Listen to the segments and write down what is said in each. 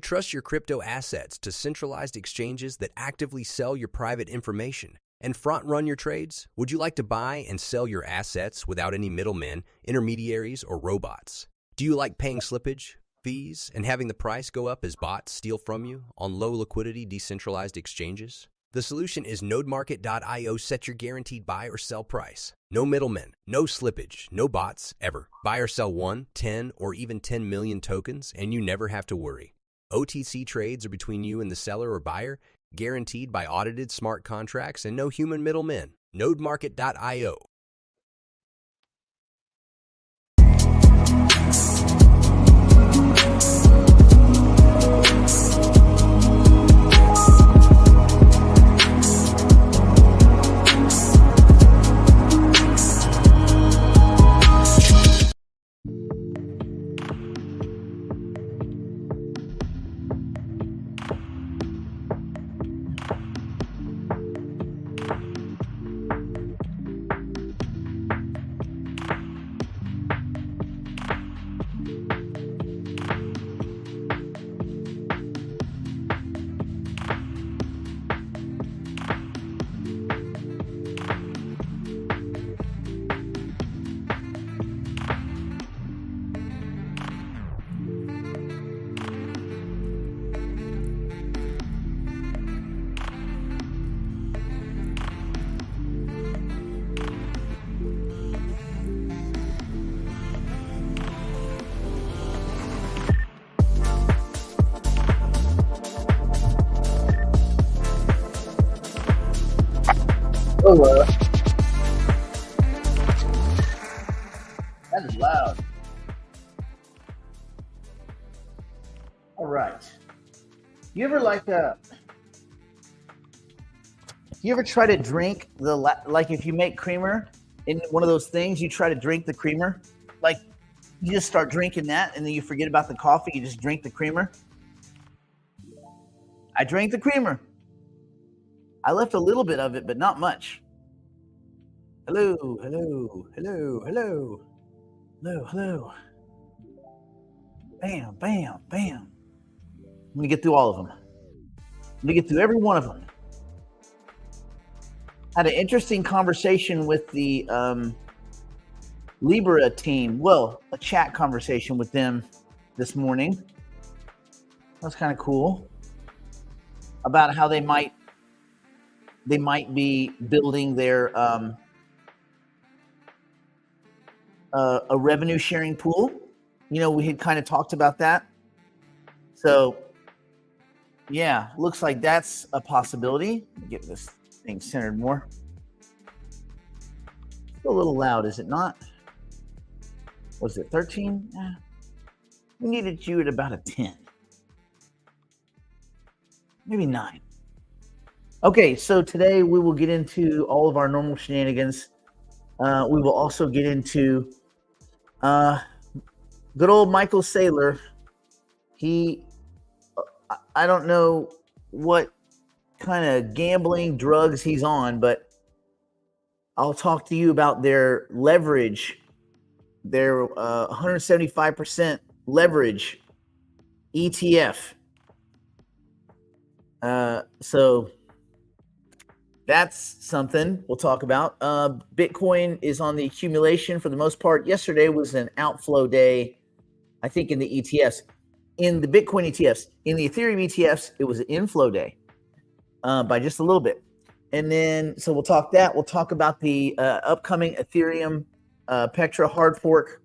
trust your crypto assets to centralized exchanges that actively sell your private information and front-run your trades? Would you like to buy and sell your assets without any middlemen, intermediaries, or robots? Do you like paying slippage, fees, and having the price go up as bots steal from you on low-liquidity decentralized exchanges? The solution is NodeMarket.io. Set your guaranteed buy or sell price. No middlemen, no slippage, no bots, ever. Buy or sell 1, 10, or even 10 million tokens, and you never have to worry. OTC trades are between you and the seller or buyer, guaranteed by audited smart contracts and no human middlemen. NodeMarket.io. Oh, that is loud. All right. You ever you ever try to drink like if you make creamer in one of those things, you try to drink the creamer, like you just start drinking that and then you forget about the coffee, you just drink the creamer. I drank the creamer. I left a little bit of it, but not much. Hello, hello, hello, hello, hello, hello. Bam, bam, bam. I'm gonna get through all of them. I'm gonna get through every one of them. Had an interesting conversation with the Libra team. Well, a chat conversation with them this morning. That's kind of cool. About how they might be building their a revenue sharing pool. You know, we had kind of talked about that. So yeah, looks like that's a possibility. Let me get this thing centered more. Still a little loud, is it not? Was it 13? We needed you at about a 10. Maybe 9. Okay, so today we will get into all of our normal shenanigans. We will also get into good old Michael Saylor. I don't know what kind of gambling drugs he's on, but I'll talk to you about their leverage, their 175% leverage ETF. So that's something we'll talk about. Bitcoin is on the accumulation for the most part. Yesterday was an outflow day, I think, in the ETFs. In the Bitcoin ETFs. In the Ethereum ETFs, it was an inflow day by just a little bit. And then, so we'll talk that. We'll talk about the upcoming Ethereum Petra hard fork.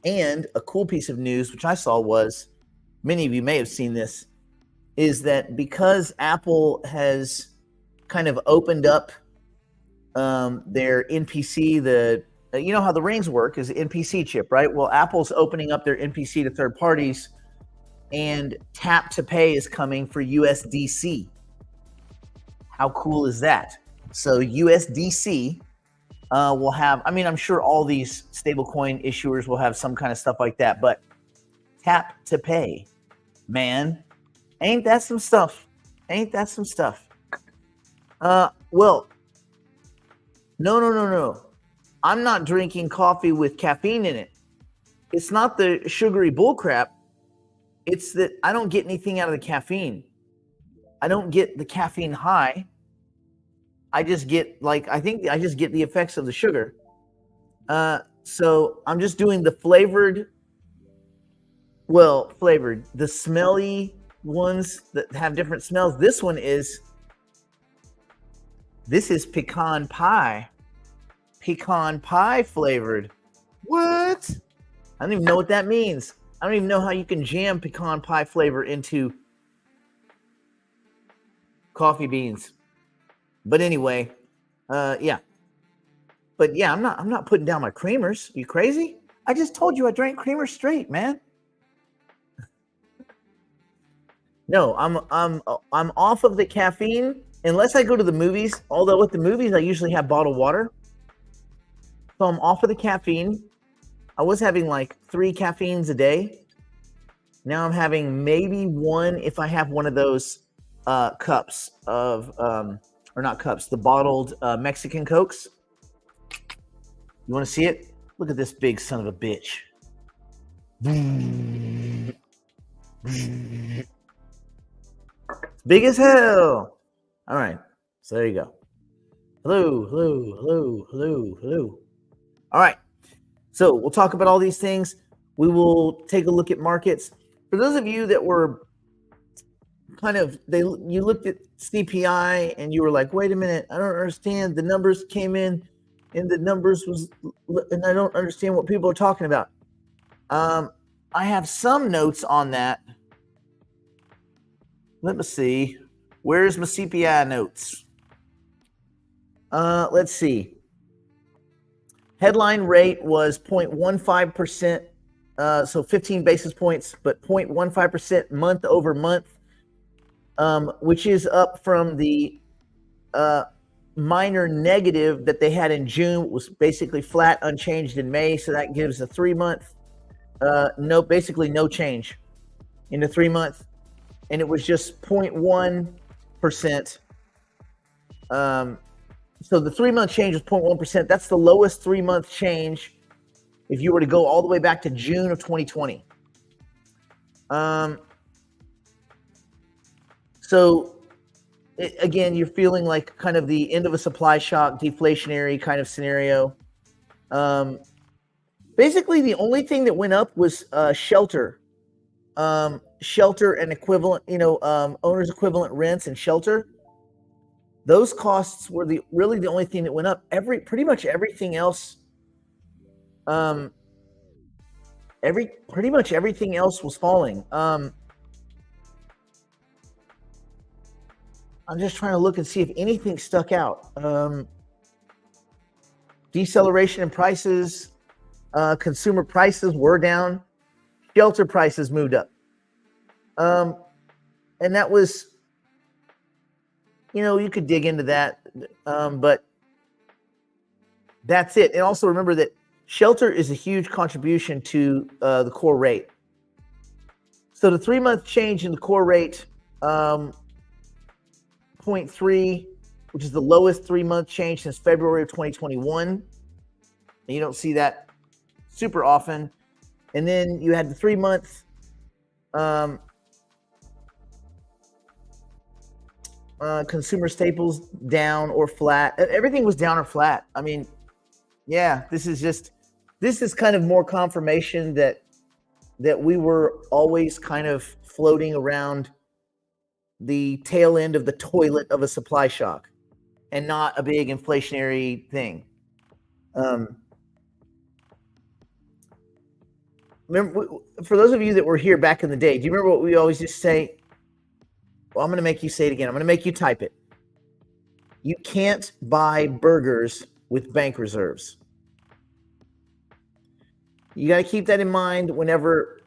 And a cool piece of news, which I saw was, many of you may have seen this, is that because Apple has kind of opened up their NPC, you know how the rings work is the NPC chip, right? Well, Apple's opening up their NPC to third parties, and tap to pay is coming for USDC. How cool is that? So USDC will have, I mean, I'm sure all these stablecoin issuers will have some kind of stuff like that, but tap to pay, man, ain't that some stuff? Ain't that some stuff? Well, no. I'm not drinking coffee with caffeine in it. It's not the sugary bullcrap. It's that I don't get anything out of the caffeine. I don't get the caffeine high. I just get I think I just get the effects of the sugar. So I'm just doing the flavored, the smelly ones that have different smells. This is pecan pie flavored. What? I don't even know what that means. I don't even know how you can jam pecan pie flavor into coffee beans. But anyway, yeah. But yeah, I'm not putting down my creamers. You crazy? I just told you I drank creamers straight, man. No, I'm off of the caffeine unless I go to the movies. Although at the movies I usually have bottled water. So I'm off of the caffeine. I was having like 3 caffeines a day. Now I'm having maybe 1 if I have one of those cups of or not cups, the bottled Mexican Cokes. You want to see it? Look at this big son of a bitch. It's big as hell. All right. So there you go. Hello. All right. So we'll talk about all these things. We will take a look at markets. For those of you that were you looked at CPI and you were like, wait a minute, I don't understand. The numbers came in and the numbers and I don't understand what people are talking about. I have some notes on that. Let me see. Where's my CPI notes? Let's see. Headline rate was 0.15%, so 15 basis points, but 0.15% month over month, which is up from the minor negative that they had in June. It was basically flat, unchanged in May, so that gives a 3-month, basically no change in the 3-month, and it was just 0.1%. So the 3-month change was 0.1%. That's the lowest 3-month change if you were to go all the way back to June of 2020. Again, you're feeling like kind of the end of a supply shock, deflationary kind of scenario. Basically, the only thing that went up was shelter. Shelter and equivalent, owner's equivalent rents and shelter. Those costs were really the only thing that went up. Pretty much everything else, was falling. I'm just trying to look and see if anything stuck out. Deceleration in prices, consumer prices were down, shelter prices moved up. And that was, you could dig into that, but that's it. And also remember that shelter is a huge contribution to the core rate. So the 3-month change in the core rate, 0.3, which is the lowest 3-month change since February of 2021. And you don't see that super often. And then you had the 3-month consumer staples down or flat. Everything was down or flat. I mean, yeah, this is kind of more confirmation that we were always kind of floating around the tail end of the toilet of a supply shock and not a big inflationary thing. Remember, for those of you that were here back in the day, do you remember what we always used to say? Well, I'm going to make you say it again. I'm going to make you type it. You can't buy burgers with bank reserves. You got to keep that in mind whenever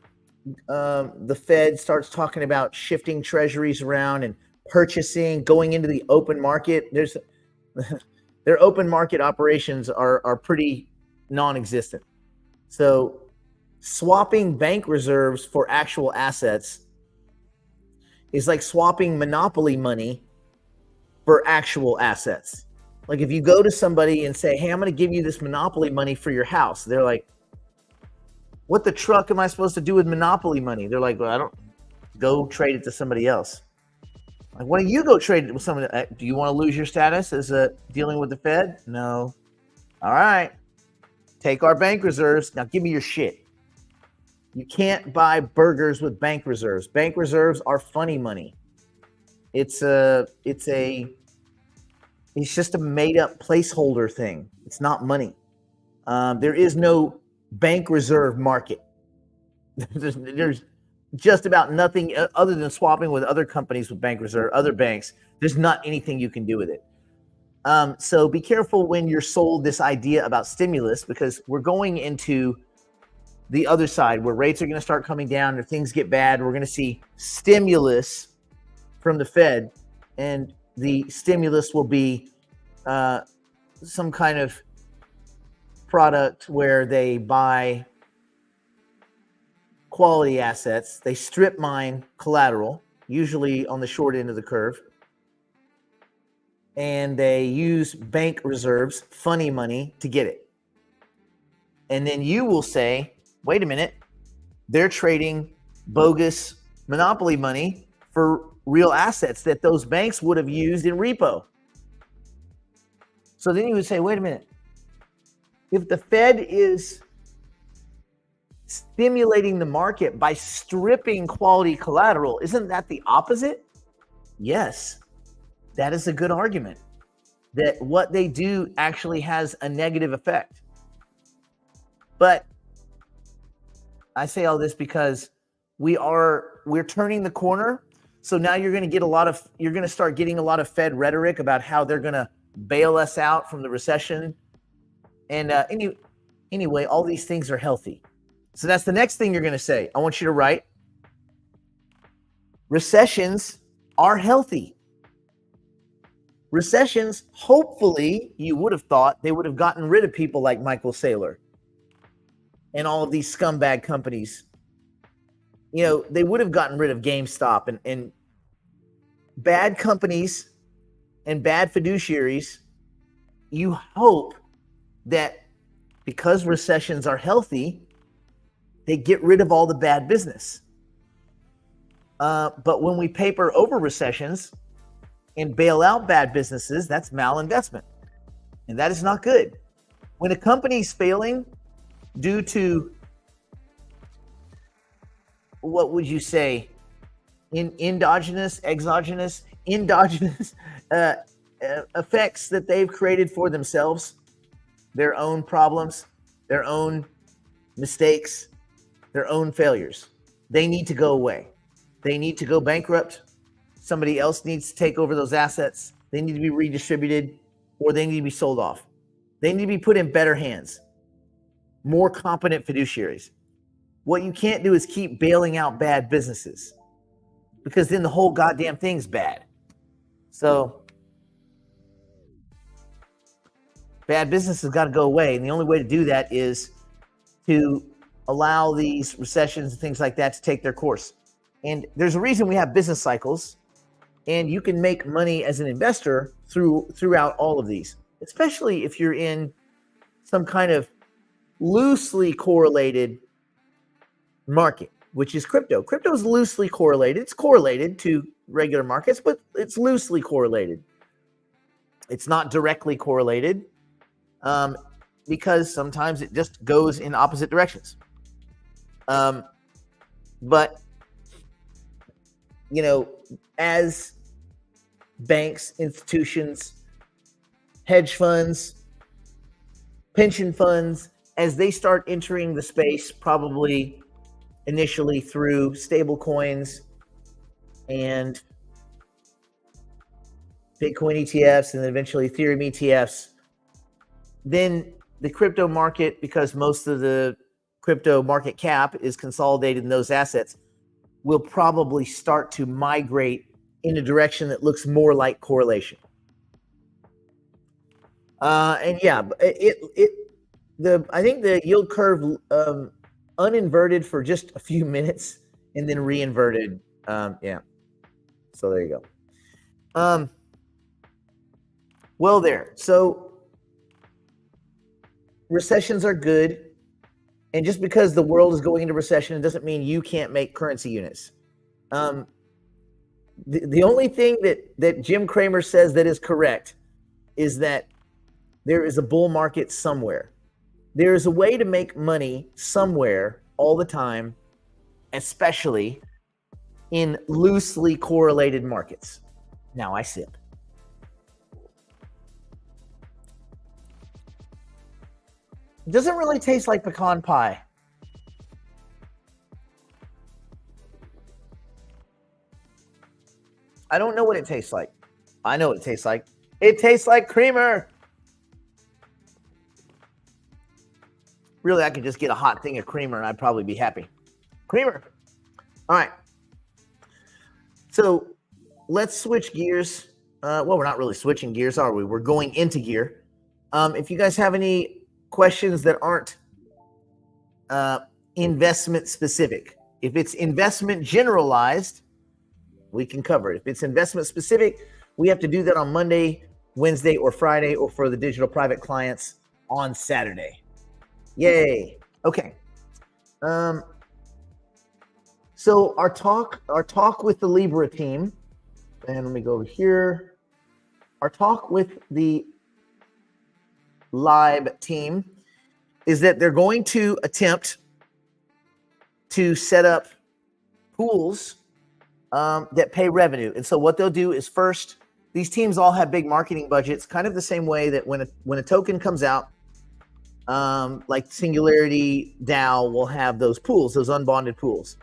the Fed starts talking about shifting treasuries around and purchasing, going into the open market. Their open market operations are pretty non-existent. So swapping bank reserves for actual assets is like swapping monopoly money for actual assets. Like if you go to somebody and say, hey, I'm going to give you this monopoly money for your house. They're like, what the truck am I supposed to do with monopoly money? They're like, well, go trade it to somebody else. Like, why don't you go trade it with somebody? Do you want to lose your status as dealing with the Fed? No. All right. Take our bank reserves. Now give me your shit. You can't buy burgers with bank reserves. Bank reserves are funny money. It's just a made up placeholder thing. It's not money. There is no bank reserve market. There's just about nothing other than swapping with other companies with bank reserve, other banks. There's not anything you can do with it. So be careful when you're sold this idea about stimulus, because we're going into the other side where rates are going to start coming down. If things get bad, we're going to see stimulus from the Fed, and the stimulus will be some kind of product where they buy quality assets. They strip mine collateral, usually on the short end of the curve, and they use bank reserves, funny money, to get it. And then you will say, wait a minute, they're trading bogus monopoly money for real assets that those banks would have used in repo. So then you would say, wait a minute, if the Fed is stimulating the market by stripping quality collateral, isn't that the opposite? Yes, that is a good argument, that what they do actually has a negative effect. But I say all this because we're turning the corner. So now you're going to start getting a lot of Fed rhetoric about how they're going to bail us out from the recession. And anyway, all these things are healthy. So that's the next thing you're going to say. I want you to write, recessions are healthy. Recessions, hopefully, you would have thought they would have gotten rid of people like Michael Saylor and all of these scumbag companies. You know, they would have gotten rid of GameStop and bad companies and bad fiduciaries. You hope that because recessions are healthy, they get rid of all the bad business. But when we paper over recessions and bail out bad businesses, that's malinvestment. And that is not good. When a company's failing due to, what would you say, endogenous effects that they've created for themselves, their own problems, their own mistakes, their own failures, they need to go away. They need to go bankrupt. Somebody else needs to take over those assets. They need to be redistributed, or they need to be sold off. They need to be put in better hands, more competent fiduciaries. What you can't do is keep bailing out bad businesses, because then the whole goddamn thing's bad. So bad business has got to go away. And the only way to do that is to allow these recessions and things like that to take their course. And there's a reason we have business cycles, and you can make money as an investor throughout all of these, especially if you're in some kind of loosely correlated market, which is crypto. Crypto is loosely correlated. It's correlated to regular markets, but it's loosely correlated. It's not directly correlated because sometimes it just goes in opposite directions. But, you know, as banks, institutions, hedge funds, pension funds, as they start entering the space, probably initially through stable coins and Bitcoin ETFs and then eventually Ethereum ETFs, then the crypto market, because most of the crypto market cap is consolidated in those assets, will probably start to migrate in a direction that looks more like correlation. And yeah, I think the yield curve uninverted for just a few minutes and then reinverted. Yeah. So there you go. Well, there. So recessions are good. And just because the world is going into recession, it doesn't mean you can't make currency units. The only thing that Jim Cramer says that is correct is that there is a bull market somewhere. There is a way to make money somewhere all the time, especially in loosely correlated markets. Now I sip. It doesn't really taste like pecan pie. I don't know what it tastes like. I know what it tastes like. It tastes like creamer. Really, I could just get a hot thing of creamer and I'd probably be happy. Creamer. All right. So let's switch gears. Well, we're not really switching gears, are we? We're going into gear. If you guys have any questions that aren't investment specific, if it's investment generalized, we can cover it. If it's investment specific, we have to do that on Monday, Wednesday, or Friday, or for the digital private clients on Saturday. Yay. Okay. So our talk with the Libra team, and let me go over here. Our talk with the Lib team is that they're going to attempt to set up pools that pay revenue. And so what they'll do is first, these teams all have big marketing budgets, kind of the same way that when a token comes out, like Singularity DAO will have those pools, those unbonded pools.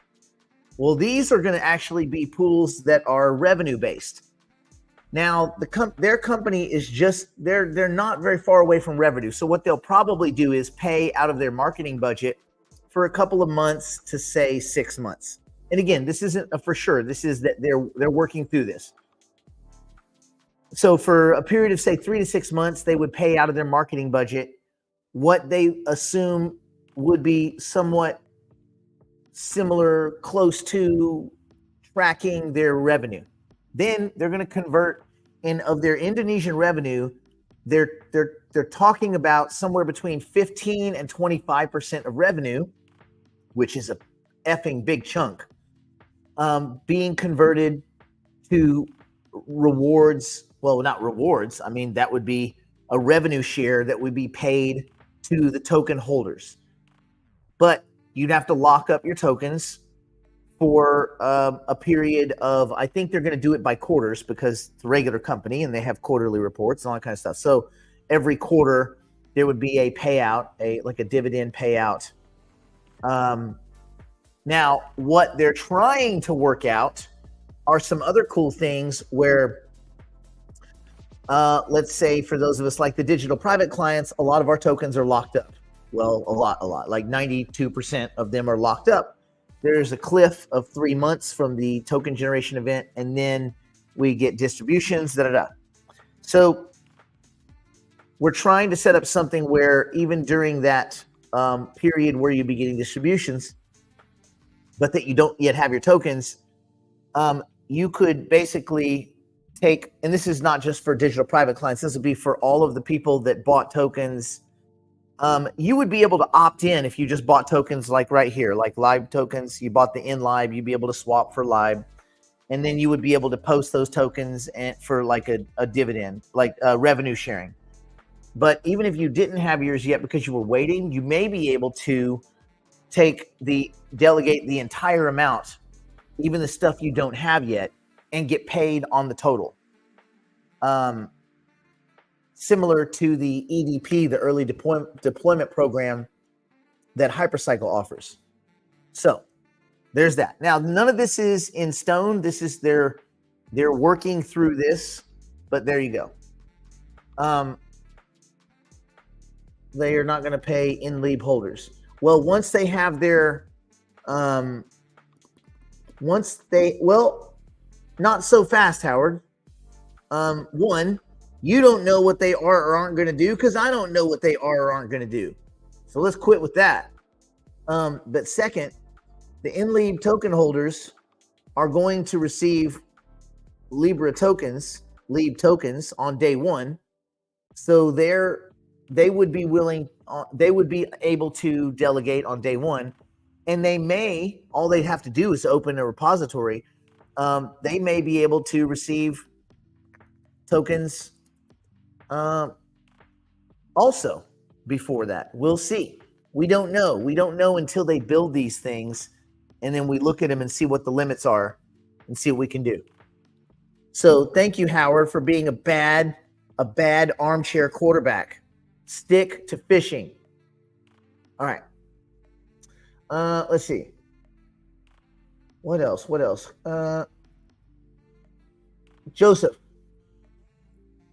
Well, these are going to actually be pools that are revenue based. Now, their company is just they're not very far away from revenue. So what they'll probably do is pay out of their marketing budget for a couple of months to say 6 months. And again, this isn't a for sure. This is that they're working through this. So for a period of say 3 to 6 months, they would pay out of their marketing budget what they assume would be somewhat similar, close to tracking their revenue. Then they're going to convert of their Indonesian revenue. They're talking about somewhere between 15 and 25% of revenue, which is a effing big chunk, being converted to rewards. Well, not rewards. I mean, that would be a revenue share that would be paid to the token holders. But you'd have to lock up your tokens for a period of, I think they're going to do it by quarters because it's a regular company and they have quarterly reports and all that kind of stuff. So every quarter there would be a payout, like a dividend payout. Now, what they're trying to work out are some other cool things where, let's say for those of us like the digital private clients, a lot of our tokens are locked up. Well, a lot, like 92% of them are locked up. There's a cliff of 3 months from the token generation event, and then we get distributions, So we're trying to set up something where even during that period where you'd be getting distributions, but that you don't yet have your tokens, you could basically take, and this is not just for digital private clients, this would be for all of the people that bought tokens. You would be able to opt in if you just bought tokens like right here, like Lib tokens. You bought the InLib, you'd be able to swap for Lib, and then you would be able to post those tokens and for like a dividend, like revenue sharing. But even if you didn't have yours yet because you were waiting, you may be able to delegate the entire amount, even the stuff you don't have yet, and get paid on the total. Similar to the EDP, the early deployment program that Hypercycle offers. So there's that. Now, none of this is in stone. This is they're working through this, but there you go. They are not going to pay in-lead holders. Well, once they have their, not so fast, Howard. One, you don't know what they are or aren't going to do because I don't know what they are or aren't going to do. So let's quit with that. But second, the in-lead token holders are going to receive Libra tokens, Lib tokens on day one. So they would be able to delegate on day one, and all they'd have to do is open a repository They may be able to receive tokens also before that. We'll see. We don't know. We don't know until they build these things, and then we look at them and see what the limits are and see what we can do. So thank you, Howard, for being a bad armchair quarterback. Stick to fishing. All right. Let's see. What else? Joseph,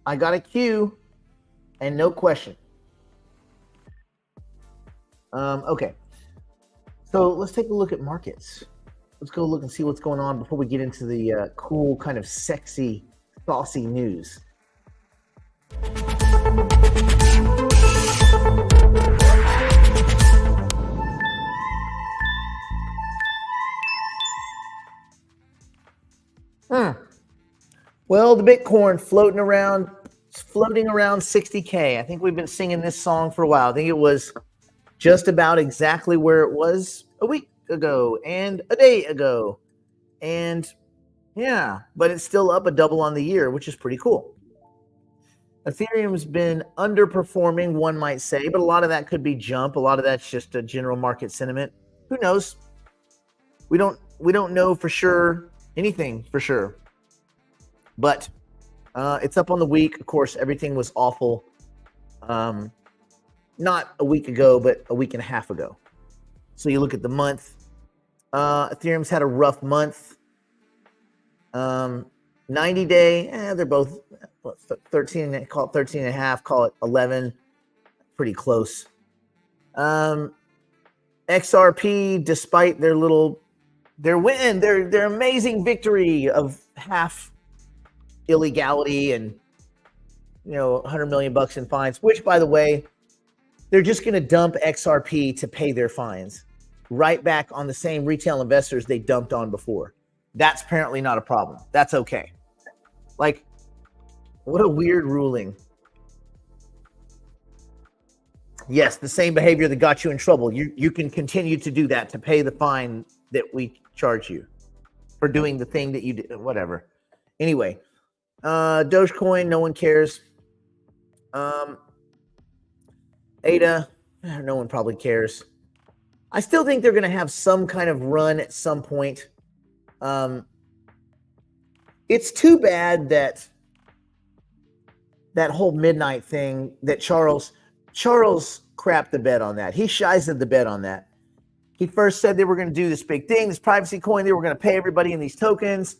I got a Q and no question. Okay. So let's take a look at markets. Let's go look and see what's going on before we get into the cool, kind of sexy, saucy news. Well, the Bitcoin floating around 60K. I think we've been singing this song for a while. I think it was just about exactly where it was a week ago and a day ago. And yeah, but it's still up a double on the year, which is pretty cool. Ethereum's been underperforming, one might say, but a lot of that could be jump. A lot of that's just a general market sentiment. Who knows? We don't know for sure, anything for sure. But it's up on the week. Of course, everything was awful. Not a week ago, but a week and a half ago. So you look at the month. Ethereum's had a rough month. 90-day, they're both 13, call it 13 and a half, call it 11. Pretty close. XRP, despite their win, their amazing victory of half illegality and 100 million bucks in fines, which, by the way, they're just going to dump XRP to pay their fines right back on the same retail investors they dumped on before. That's apparently not a problem. That's okay. Like, what a weird ruling. Yes, the same behavior that got you in trouble. You can continue to do that to pay the fine that we charge you for doing the thing that you did, whatever. Anyway, Dogecoin, no one cares. ADA, no one probably cares. I still think they're going to have some kind of run at some point. It's too bad that whole midnight thing that Charles crapped the bed on that. He shies at the bed on that. He first said they were going to do this big thing, this privacy coin. They were going to pay everybody in these tokens.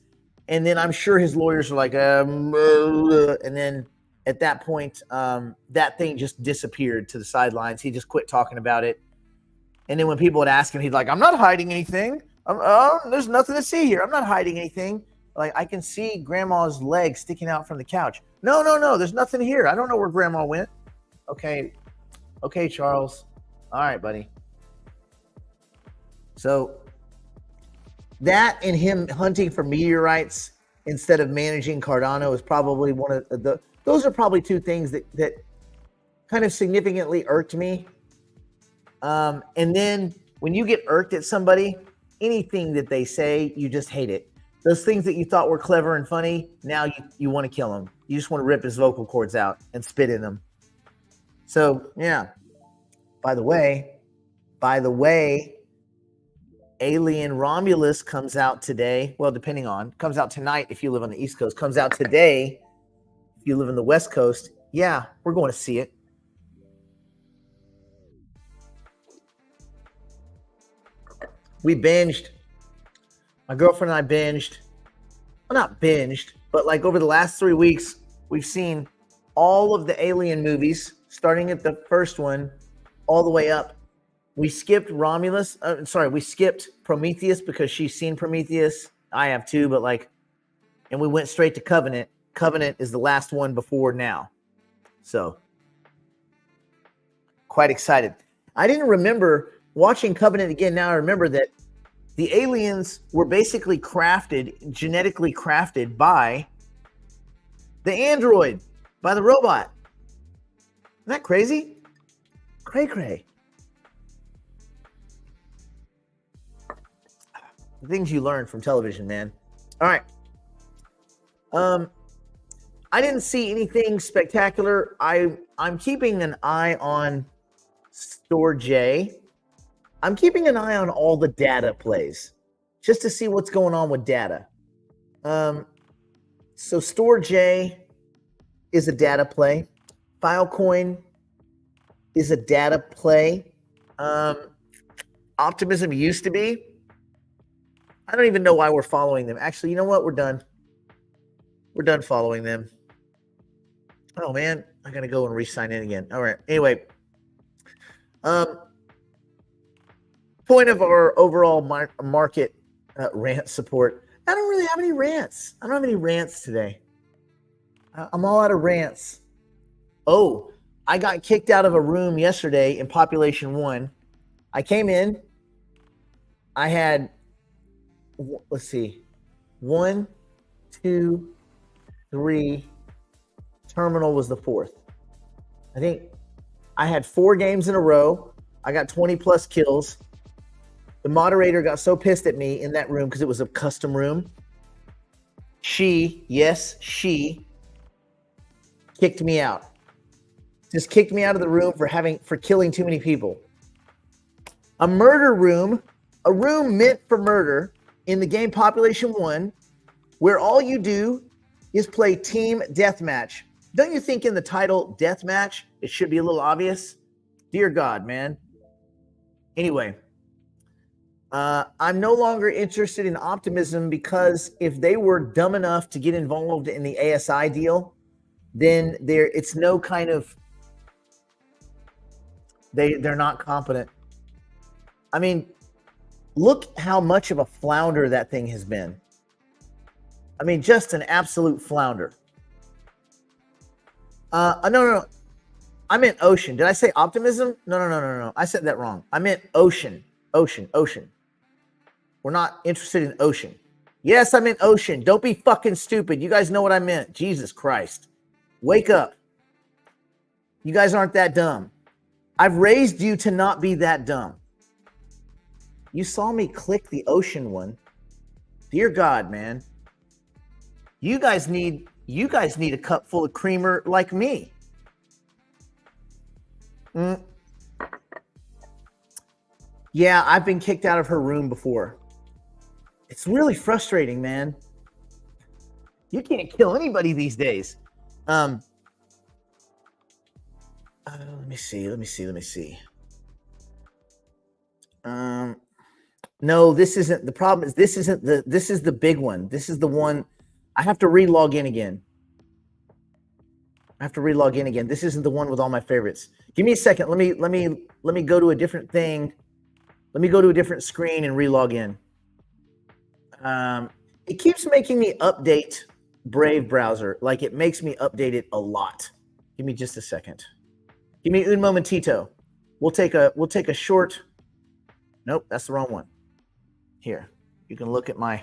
And then I'm sure his lawyers were like, and then at that point, that thing just disappeared to the sidelines. He just quit talking about it. And then when people would ask him, he'd like, I'm not hiding anything. There's nothing to see here. I'm not hiding anything. Like, I can see grandma's leg sticking out from the couch. No, there's nothing here. I don't know where grandma went. Okay, Charles. All right, buddy. So that and him hunting for meteorites instead of managing Cardano is probably one of those are probably two things that kind of significantly irked me. And then when you get irked at somebody, anything that they say, you just hate it. Those things that you thought were clever and funny, now you want to kill him. You just want to rip his vocal cords out and spit in them. So, yeah. By the way, Alien Romulus comes out today. Well, comes out tonight if you live on the East Coast. Comes out today if you live in the West Coast. Yeah, we're going to see it. We binged. My girlfriend and I binged. Well, not binged, but like over the last 3 weeks, we've seen all of the Alien movies, starting at the first one, all the way up. We skipped we skipped Prometheus because she's seen Prometheus. I have too, but and we went straight to Covenant. Covenant is the last one before now. So, quite excited. I didn't remember watching Covenant again. Now I remember that the aliens were basically genetically crafted by the android, by the robot. Isn't that crazy? Cray. The things you learn from television, man. All right. I didn't see anything spectacular. I'm keeping an eye on Store J. I'm keeping an eye on all the data plays just to see what's going on with data. So Store J is a data play. Filecoin is a data play. Optimism used to be. I don't even know why we're following them. Actually, you know what? We're done. We're done following them. Oh man, I gotta go and re-sign in again. All right. Anyway, point of our overall market rant support. I don't really have any rants. I don't have any rants today. I'm all out of rants. Oh, I got kicked out of a room yesterday in Population 1. I came in. I had, let's see, 1, 2, 3. Terminal was the 4th. I think I had 4 games in a row. I got 20 plus kills. The moderator got so pissed at me in that room because it was a custom room. She kicked me out. Just kicked me out of the room for killing too many people. A murder room, a room meant for murder in the game Population 1, where all you do is play team deathmatch. Don't you think in the title deathmatch, it should be a little obvious? Dear God, man. Anyway, I'm no longer interested in Optimism because if they were dumb enough to get involved in the ASI deal, then it's no kind of, they're not competent. I mean, look how much of a flounder that thing has been. I mean, just an absolute flounder. No. I meant Ocean. Did I say Optimism? No. I said that wrong. I meant Ocean. Ocean. We're not interested in Ocean. Yes, I meant Ocean. Don't be fucking stupid. You guys know what I meant. Jesus Christ. Wake up. You guys aren't that dumb. I've raised you to not be that dumb. You saw me click the Ocean one. Dear God, man. You guys need a cup full of creamer like me. Yeah, I've been kicked out of her room before. It's really frustrating, man. You can't kill anybody these days. Let me see. No, this isn't the problem. This is the big one. This is the one. I have to re-log in again. This isn't the one with all my favorites. Give me a second. Let me go to a different thing. Let me go to a different screen and re-log in. It keeps making me update Brave browser. Like it makes me update it a lot. Give me just a second. Give me un momentito. We'll take a short. Nope, that's the wrong one. Here, you can look at my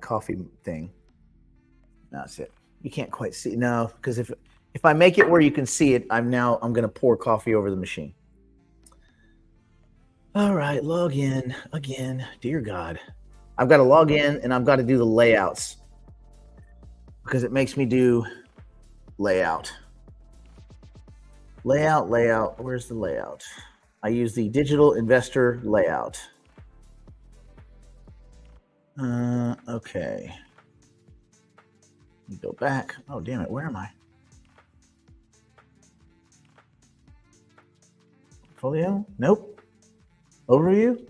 coffee thing. That's it. You can't quite see. No, because if I make it where you can see it, I'm going to pour coffee over the machine. All right, log in again. Dear God. I've got to log in and I've got to do the layouts because it makes me do layout. Layout. Where's the layout? I use the digital investor layout. Okay. Let me go back. Oh, damn it. Where am I? Portfolio? Nope. Overview?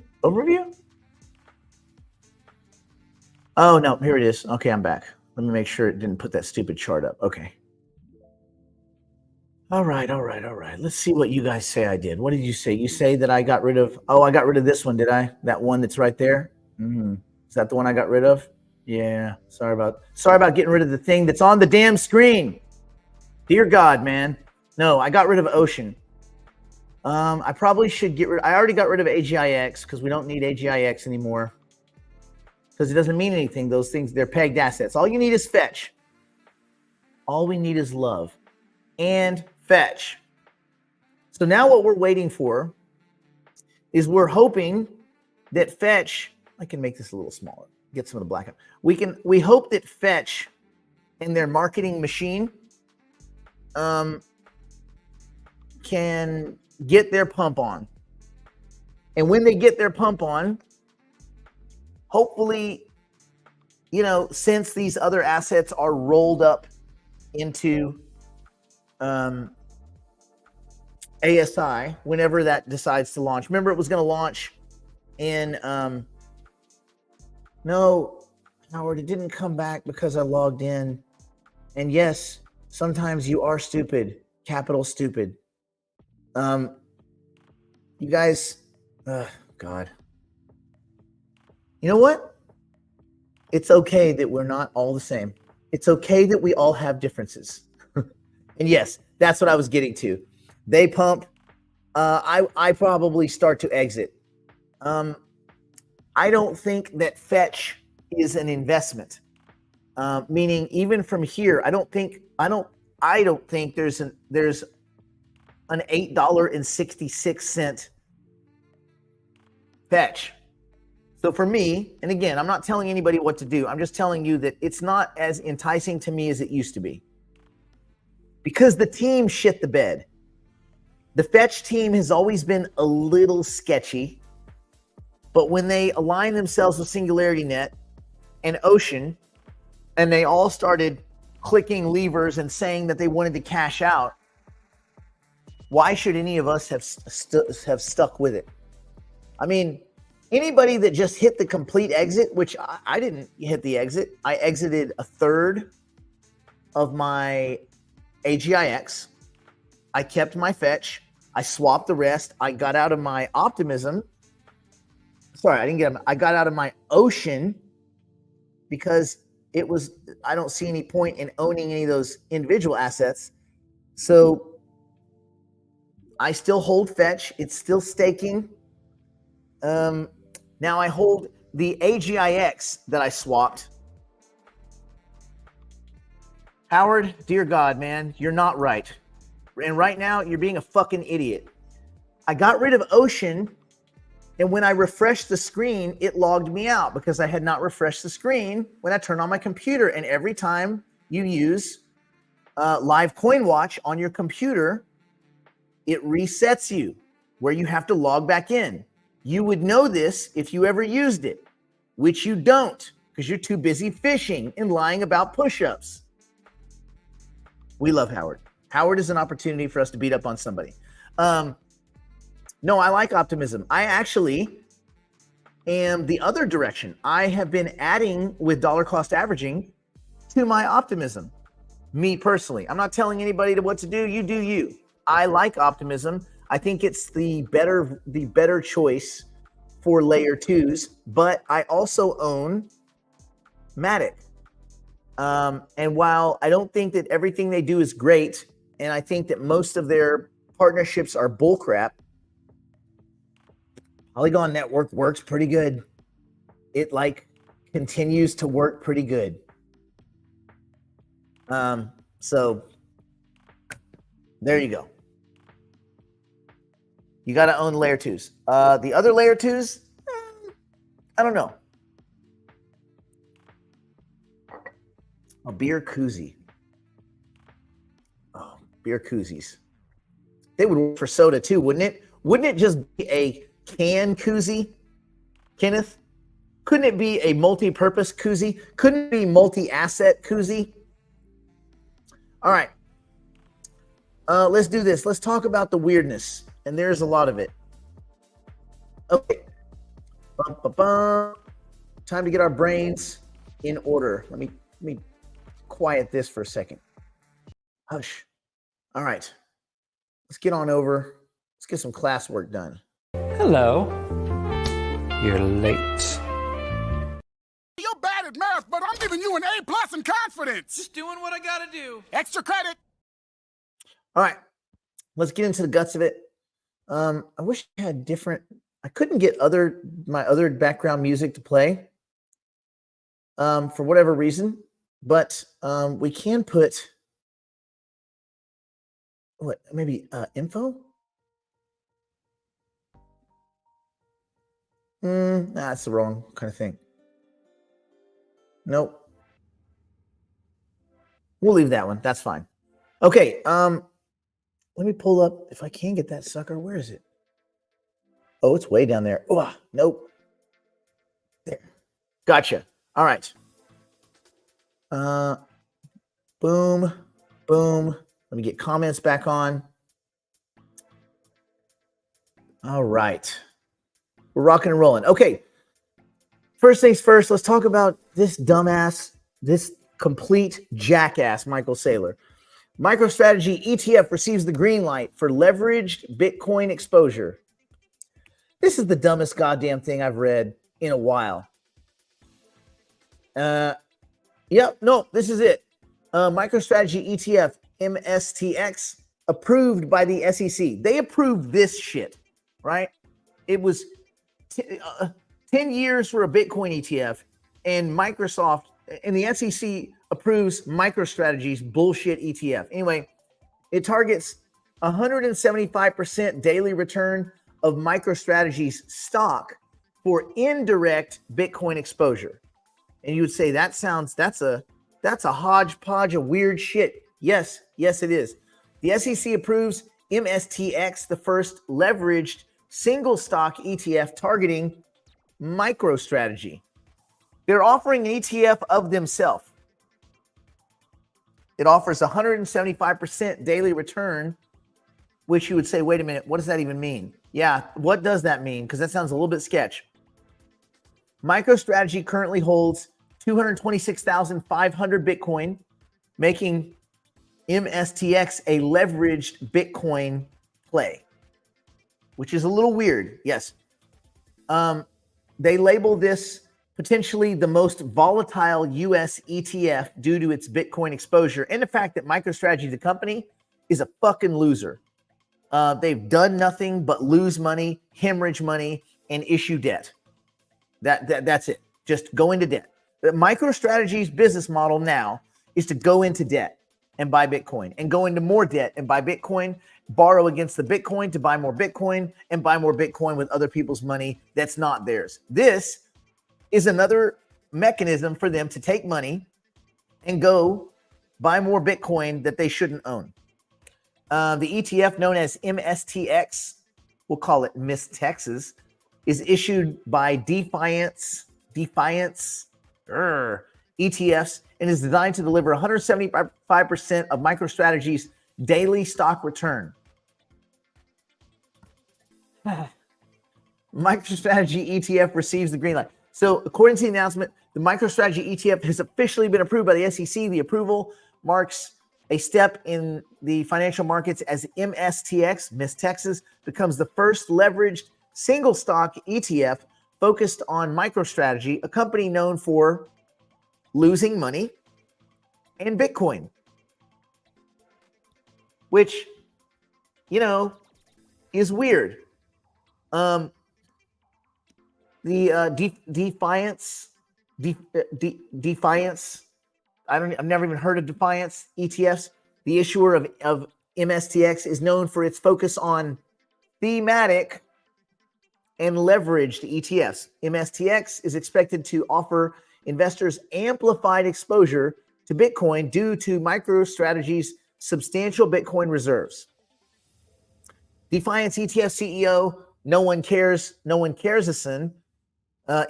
Oh, no. Here it is. Okay, I'm back. Let me make sure it didn't put that stupid chart up. Okay. All right. Let's see what you guys say I did. What did you say? You say that I got rid of... Oh, I got rid of this one, did I? That one that's right there? Is that the one I got rid of? Yeah. Sorry about getting rid of the thing that's on the damn screen. Dear God, man. No, I got rid of Ocean. I probably should get rid... I already got rid of AGIX because we don't need AGIX anymore. Because it doesn't mean anything. Those things, they're pegged assets. All you need is fetch. All we need is love. And fetch. So now what we're waiting for is we're hoping that fetch I can make this a little smaller. Get some of the black out. We hope that Fetch and their marketing machine can get their pump on. And when they get their pump on, hopefully, since these other assets are rolled up into ASI, whenever that decides to launch. Remember, it was going to launch in no, Howard, it didn't come back because I logged in. And yes, sometimes you are stupid, capital stupid. You guys, God. You know what? It's okay that we're not all the same. It's okay that we all have differences. And yes, that's what I was getting to. They pump. I probably start to exit. I don't think that Fetch is an investment. Meaning, even from here, I don't think there's an $8.66 Fetch. So for me, and again, I'm not telling anybody what to do. I'm just telling you that it's not as enticing to me as it used to be. Because the team shit the bed. The Fetch team has always been a little sketchy. But when they align themselves with Singularity Net and Ocean, and they all started clicking levers and saying that they wanted to cash out, why should any of us have stuck with it? I mean, anybody that just hit the complete exit, which I didn't hit the exit. I exited a third of my AGIX. I kept my Fetch. I swapped the rest. I got out of my Optimism. Sorry, I got out of my Ocean because I don't see any point in owning any of those individual assets. So I still hold Fetch. It's still staking. Now I hold the AGIX that I swapped. Howard, dear God, man, you're not right. And right now, you're being a fucking idiot. I got rid of Ocean, and when I refreshed the screen, it logged me out because I had not refreshed the screen when I turned on my computer. And every time you use Live Coin Watch on your computer, it resets you where you have to log back in. You would know this if you ever used it, which you don't because you're too busy fishing and lying about push-ups. We love Howard. Howard is an opportunity for us to beat up on somebody. No, I like Optimism. I actually am the other direction. I have been adding with dollar cost averaging to my Optimism. Me personally. I'm not telling anybody what to do. You do you. I like Optimism. I think it's the better choice for layer twos, but I also own Matic. And while I don't think that everything they do is great, and I think that most of their partnerships are bullcrap, Polygon Network works pretty good. It continues to work pretty good. So there you go. You got to own layer twos. The other layer twos, I don't know. A beer koozie. Oh, beer koozies. They would work for soda too, wouldn't it? Wouldn't it just be a can koozie, Kenneth? Couldn't it be a multi-purpose koozie? Couldn't it be multi-asset koozie? All right. Let's do this. Let's talk about the weirdness. And there's a lot of it. Okay. Time to get our brains in order. Let me quiet this for a second. Hush. All right. Let's get on over. Let's get some classwork done. Hello. You're late. You're bad at math, but I'm giving you an A+ in confidence. Just doing what I gotta do. Extra credit. All right. Let's get into the guts of it. I wish I had different. I couldn't get my other background music to play for whatever reason, but we can put maybe info. That's the wrong kind of thing. Nope. We'll leave that one. That's fine. Okay. Let me pull up if I can get that sucker. Where is it? Oh, it's way down there. Oh, nope. There. Gotcha. All right. Boom. Let me get comments back on. All right. We're rocking and rolling. Okay. First things first, let's talk about this dumbass, this complete jackass, Michael Saylor. MicroStrategy ETF receives the green light for leveraged Bitcoin exposure. This is the dumbest goddamn thing I've read in a while. Yep, no, this is it. MicroStrategy ETF MSTX approved by the SEC. They approved this shit, right? It was 10 years for a Bitcoin ETF, and Microsoft and the SEC approves MicroStrategy's bullshit ETF. Anyway, it targets 175% daily return of MicroStrategy's stock for indirect Bitcoin exposure. And you would say that's a hodgepodge of weird shit. Yes, it is. The SEC approves MSTX, the first leveraged single stock ETF targeting MicroStrategy. They're offering an ETF of themselves. It offers 175% daily return, which you would say, wait a minute, what does that even mean? Yeah, what does that mean? Because that sounds a little bit sketch. MicroStrategy currently holds 226,500 Bitcoin, making MSTX a leveraged Bitcoin play, which is a little weird. Yes. They label this potentially the most volatile US ETF due to its Bitcoin exposure and the fact that MicroStrategy, the company, is a fucking loser. They've done nothing but lose money, hemorrhage money, and issue debt. That's it. Just go into debt. The MicroStrategy's business model now is to go into debt and buy Bitcoin, and go into more debt and buy Bitcoin, borrow against the Bitcoin to buy more Bitcoin, and buy more Bitcoin with other people's money that's not theirs. This is another mechanism for them to take money and go buy more Bitcoin that they shouldn't own. The ETF, known as MSTX, we'll call it Miss Texas, is issued by Defiance ETFs and is designed to deliver 175% of MicroStrategy's daily stock return. MicroStrategy ETF receives the green light. So according to the announcement, the MicroStrategy ETF has officially been approved by the SEC. The approval marks a step in the financial markets as MSTX, Miss Texas, becomes the first leveraged single stock ETF focused on MicroStrategy, a company known for losing money and Bitcoin, which, is weird. Defiance, I've never even heard of Defiance ETFs. The issuer of MSTX is known for its focus on thematic and leveraged ETFs. MSTX is expected to offer investors amplified exposure to Bitcoin due to MicroStrategy's substantial Bitcoin reserves. Defiance ETF CEO, No One Careson,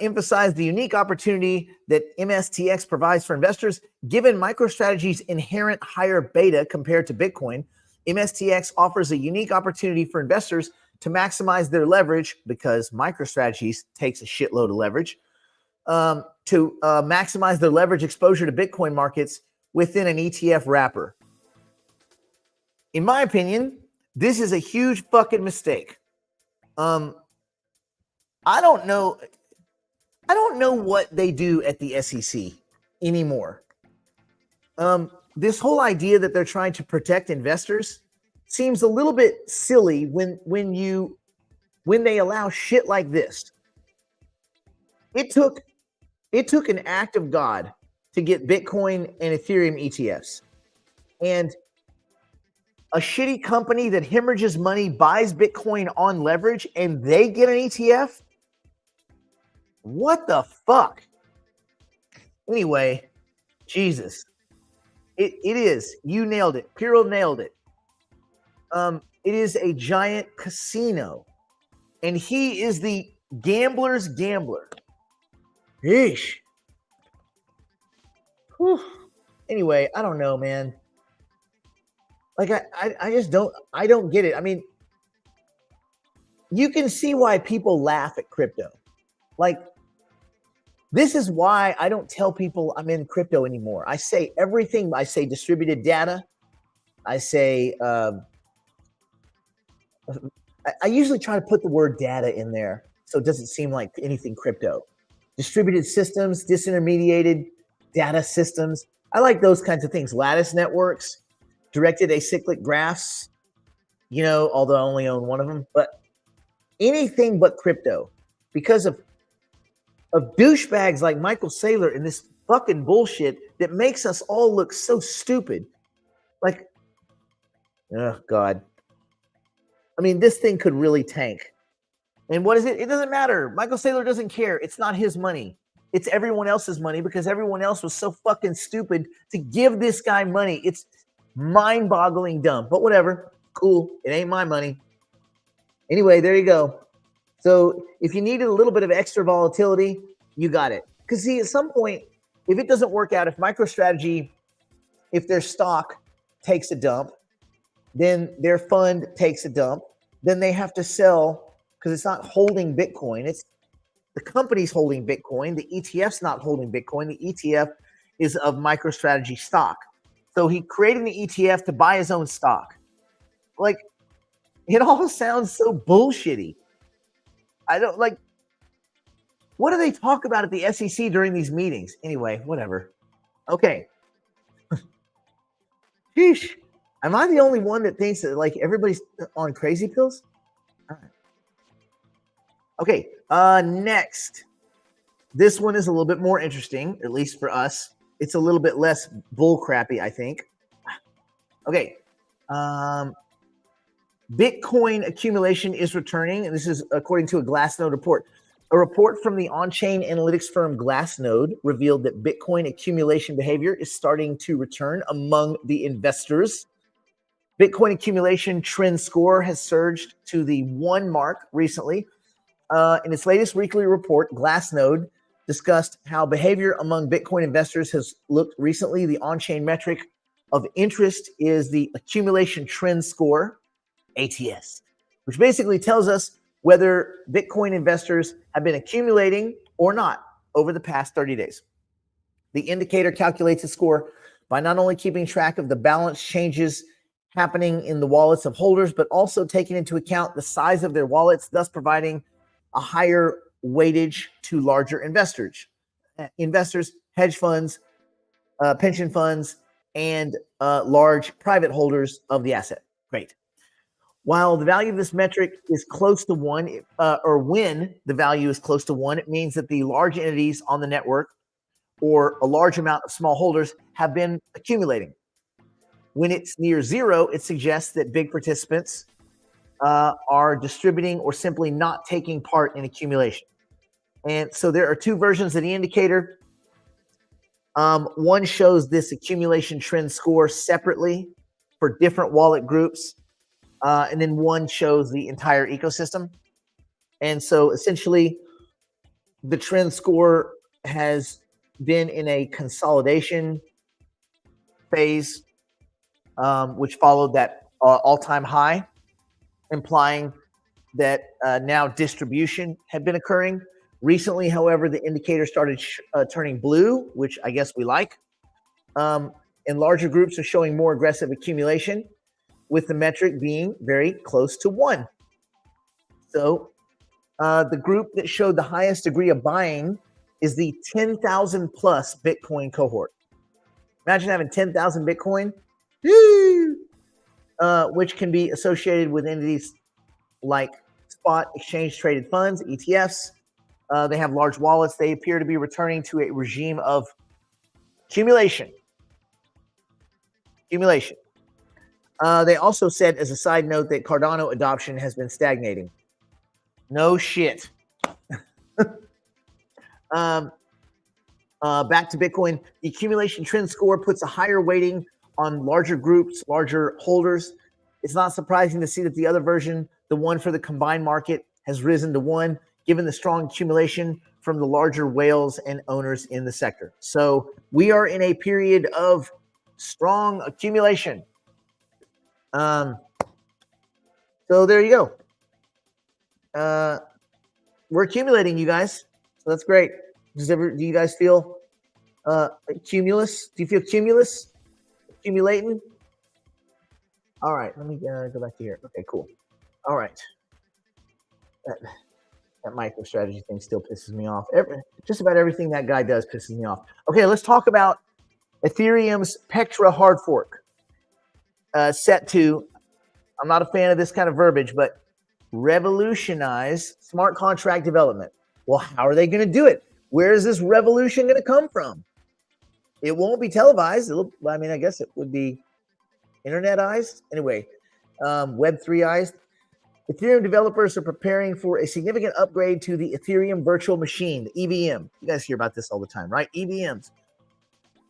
emphasized the unique opportunity that MSTX provides for investors. Given MicroStrategy's inherent higher beta compared to Bitcoin, MSTX offers a unique opportunity for investors to maximize their leverage, because MicroStrategy takes a shitload of leverage, to maximize their leverage exposure to Bitcoin markets within an ETF wrapper. In my opinion, this is a huge fucking mistake. I don't know what they do at the SEC anymore. This whole idea that they're trying to protect investors seems a little bit silly when they allow shit like this. It took an act of God to get Bitcoin and Ethereum ETFs. And a shitty company that hemorrhages money buys Bitcoin on leverage and they get an ETF. What the fuck? Anyway, Jesus. It is. You nailed it. Piro nailed it. It is a giant casino. And he is the gambler's gambler. Yeesh. Whew. Anyway, I don't know, man. Like I just don't get it. I mean, you can see why people laugh at crypto. Like, this is why I don't tell people I'm in crypto anymore. I say everything. I say distributed data. I say I usually try to put the word data in there so it doesn't seem like anything crypto. Distributed systems, disintermediated data systems. I like those kinds of things. Lattice networks, directed acyclic graphs, although I only own one of them, but anything but crypto because of douchebags like Michael Saylor and this fucking bullshit that makes us all look so stupid. Like, oh God. I mean, this thing could really tank. And what is it? It doesn't matter. Michael Saylor doesn't care. It's not his money. It's everyone else's money because everyone else was so fucking stupid to give this guy money. It's mind-boggling dumb. But whatever. Cool. It ain't my money. Anyway, there you go. So if you needed a little bit of extra volatility, you got it. Because see, at some point, if it doesn't work out, if MicroStrategy, if their stock takes a dump, then their fund takes a dump, then they have to sell because it's not holding Bitcoin. It's the company's holding Bitcoin. The ETF's not holding Bitcoin. The ETF is of MicroStrategy stock. So he created the ETF to buy his own stock. Like, it all sounds so bullshitty. I don't like, what do they talk about at the SEC during these meetings? Anyway, whatever. Okay. Sheesh. Am I the only one that thinks that like everybody's on crazy pills? All right. Okay. Next. This one is a little bit more interesting, at least for us. It's a little bit less bull crappy, I think. Okay. Bitcoin accumulation is returning, and this is according to a Glassnode report. A report from the on-chain analytics firm Glassnode revealed that Bitcoin accumulation behavior is starting to return among the investors. Bitcoin accumulation trend score has surged to the 1 mark recently. In its latest weekly report, Glassnode discussed how behavior among Bitcoin investors has looked recently. The on-chain metric of interest is the accumulation trend score, ATS, which basically tells us whether Bitcoin investors have been accumulating or not over the past 30 days. The indicator calculates a score by not only keeping track of the balance changes happening in the wallets of holders, but also taking into account the size of their wallets, thus providing a higher weightage to larger investors, hedge funds, pension funds, and large private holders of the asset. Great. While the value of this metric is close to 1, or when the value is close to 1, it means that the large entities on the network or a large amount of small holders have been accumulating. When it's near 0, it suggests that big participants are distributing or simply not taking part in accumulation. And so there are 2 versions of the indicator. One shows this accumulation trend score separately for different wallet groups. And then one shows the entire ecosystem. And so essentially, the trend score has been in a consolidation phase, which followed that all-time high, implying that now distribution had been occurring. Recently, however, the indicator started turning blue, which I guess we like. And larger groups are showing more aggressive accumulation, with the metric being very close to 1. So the group that showed the highest degree of buying is the 10,000 plus Bitcoin cohort. Imagine having 10,000 Bitcoin, which can be associated with entities like spot exchange traded funds, ETFs. They have large wallets. They appear to be returning to a regime of accumulation. They also said, as a side note, that Cardano adoption has been stagnating. No shit. Back to Bitcoin, the accumulation trend score puts a higher weighting on larger groups, larger holders. It's not surprising to see that the other version, the one for the combined market, has risen to 1, given the strong accumulation from the larger whales and owners in the sector. So we are in a period of strong accumulation. So there you go. We're accumulating, you guys. So that's great. Do you guys feel cumulus? Do you feel cumulus? Accumulating? All right, let me go back to here. Okay, cool. All right. That MicroStrategy thing still pisses me off. Just about everything that guy does pisses me off. Okay, let's talk about Ethereum's Petra hard fork. Set to, I'm not a fan of this kind of verbiage, but revolutionize smart contract development. Well, how are they going to do it? Where is this revolution going to come from? It won't be televised. I guess it would be internetized. Anyway, Web3ized. Ethereum developers are preparing for a significant upgrade to the Ethereum virtual machine, the EVM. You guys hear about this all the time, right? EVMs.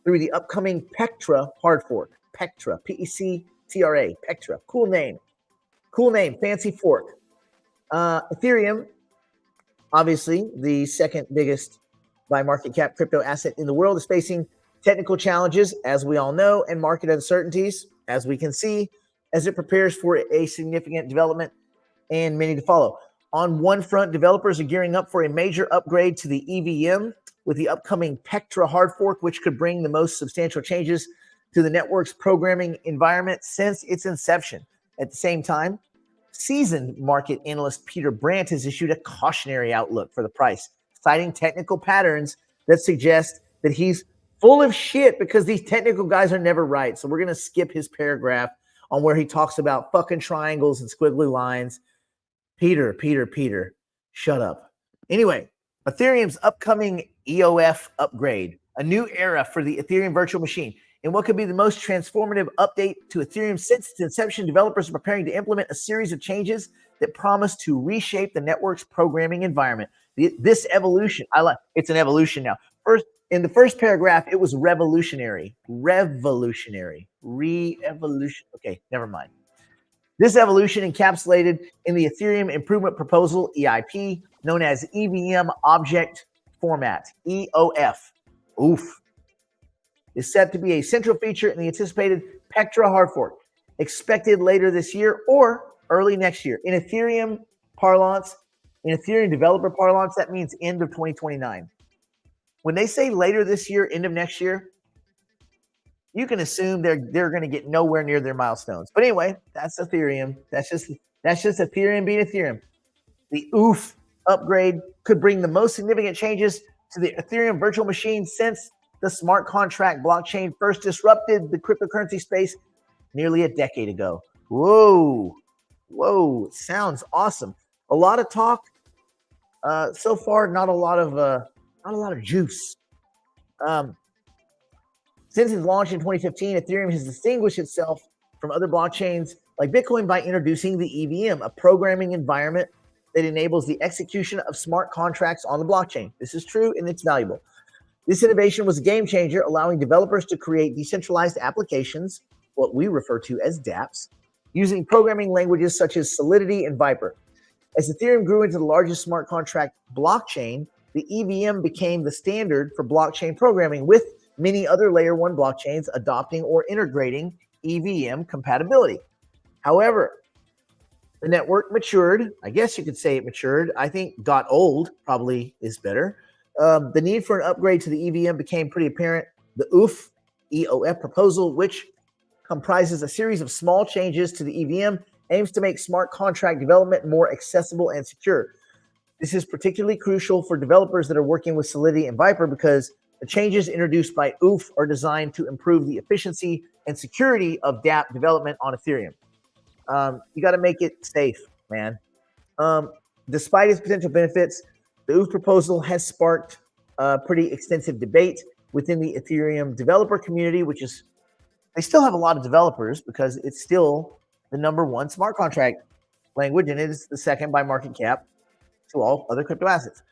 Through the upcoming Petra hard fork. Petra, P-E-C-T-R-A, Petra. Cool name. Cool name, fancy fork. Ethereum, obviously the second biggest by market cap crypto asset in the world, is facing technical challenges, as we all know, and market uncertainties, as we can see, as it prepares for a significant development and many to follow. On one front, developers are gearing up for a major upgrade to the EVM with the upcoming Petra hard fork, which could bring the most substantial changes to the network's programming environment since its inception. At the same time, seasoned market analyst Peter Brandt has issued a cautionary outlook for the price, citing technical patterns that suggest that he's full of shit because these technical guys are never right. So we're going to skip his paragraph on where he talks about fucking triangles and squiggly lines. Peter, shut up. Anyway, Ethereum's upcoming EOF upgrade, a new era for the Ethereum virtual machine. In what could be the most transformative update to Ethereum since its inception, developers are preparing to implement a series of changes that promise to reshape the network's programming environment. This evolution, it's an evolution now. First, in the first paragraph, it was revolutionary. Okay, never mind. This evolution encapsulated in the Ethereum Improvement Proposal, EIP, known as EVM Object Format, EOF. Oof. Is set to be a central feature in the anticipated Petra hard fork, expected later this year or early next year. In Ethereum parlance, in Ethereum developer parlance, that means end of 2029. When they say later this year, end of next year, you can assume they're going to get nowhere near their milestones. But anyway, that's Ethereum. That's just Ethereum being Ethereum. The OOF upgrade could bring the most significant changes to the Ethereum virtual machine since the smart contract blockchain first disrupted the cryptocurrency space nearly a decade ago. Whoa, sounds awesome. A lot of talk. So far, not a lot of juice. Since its launch in 2015, Ethereum has distinguished itself from other blockchains like Bitcoin by introducing the EVM, a programming environment that enables the execution of smart contracts on the blockchain. This is true and it's valuable. This innovation was a game changer, allowing developers to create decentralized applications, what we refer to as dApps, using programming languages such as Solidity and Viper. As Ethereum grew into the largest smart contract blockchain, the EVM became the standard for blockchain programming, with many other layer 1 blockchains adopting or integrating EVM compatibility. However, the network matured. I guess you could say it matured. I think got old probably is better. The need for an upgrade to the EVM became pretty apparent. The EOF proposal, which comprises a series of small changes to the EVM, aims to make smart contract development more accessible and secure. This is particularly crucial for developers that are working with Solidity and Viper because the changes introduced by OOF are designed to improve the efficiency and security of dApp development on Ethereum. You got to make it safe, man. Despite its potential benefits, the OOF proposal has sparked pretty extensive debate within the Ethereum developer community, they still have a lot of developers because it's still the #1 smart contract language, and it is the second by market cap to all other crypto assets.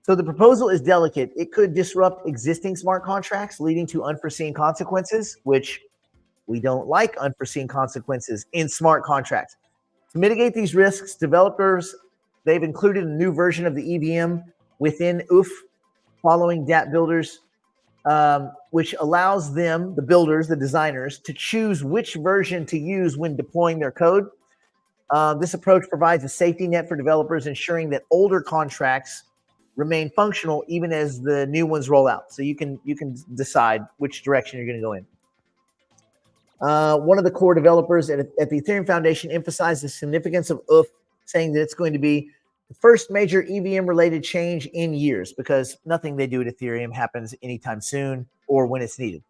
So the proposal is delicate. It could disrupt existing smart contracts, leading to unforeseen consequences, which we don't like unforeseen consequences in smart contracts. To mitigate these risks, developers, they've included a new version of the EVM within OOF following DApp builders, which allows them, the builders, the designers, to choose which version to use when deploying their code. This approach provides a safety net for developers, ensuring that older contracts remain functional even as the new ones roll out. So you can decide which direction you're going to go in. One of the core developers at the Ethereum Foundation emphasized the significance of OOF, saying that it's going to be the first major EVM-related change in years, because nothing they do at Ethereum happens anytime soon or when it's needed.